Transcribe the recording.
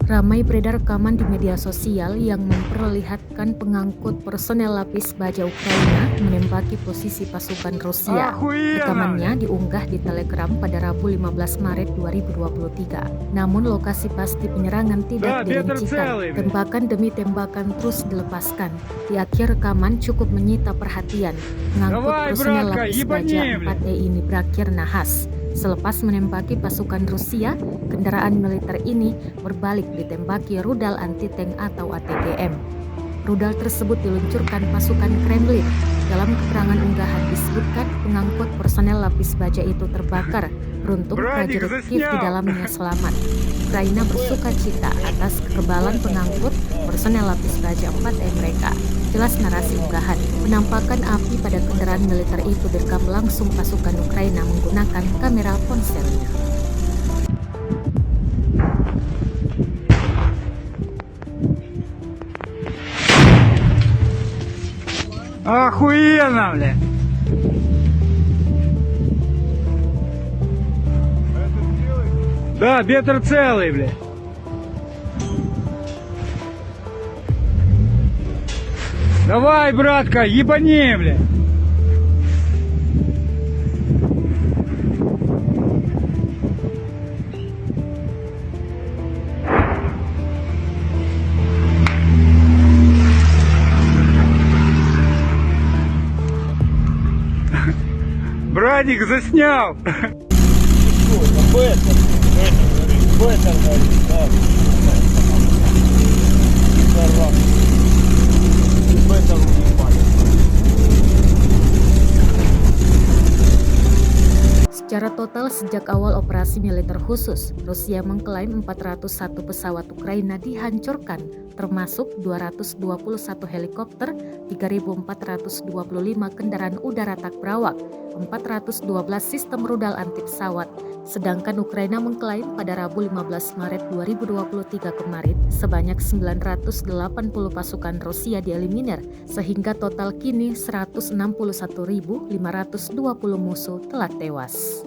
Ramai beredar rekaman di media sosial yang memperlihatkan pengangkut personel lapis baja Ukraina menembaki posisi pasukan Rusia. Rekamannya diunggah di Telegram pada Rabu 15 Maret 2023. Namun lokasi pasti penyerangan tidak dirincikan. Tembakan demi tembakan terus dilepaskan. Di akhir rekaman cukup menyita perhatian. Pengangkut personel lapis baja 4E ini berakhir nahas. Selepas menembaki pasukan Rusia, kendaraan militer ini berbalik ditembaki rudal anti-tank atau ATGM. Rudal tersebut diluncurkan pasukan Kremlin. Dalam keterangan unggahan disebutkan pengangkut personel lapis baja itu terbakar. Beruntung prajurit Kiev di dalamnya selamat. Ukraina bersuka cita atas kekebalan pengangkut personel lapis baja 4E mereka. Jelas narasi unggahan. Penampakan api pada kendaraan militer itu direkam langsung pasukan Ukraina menggunakan kamera ponselnya. Охуенно, бля! Да, Бетер целый, бля. Давай, братка, ебани, бля. Братик заснял. Secara total sejak awal operasi militer khusus, Rusia mengklaim 401 pesawat Ukraina dihancurkan, termasuk 221 helikopter, 3.425 kendaraan udara tak berawak, 412 sistem rudal anti pesawat. Sedangkan Ukraina mengklaim pada Rabu 15 Maret 2023 kemarin sebanyak 980 pasukan Rusia dieliminir, sehingga total kini 161.520 musuh telah tewas.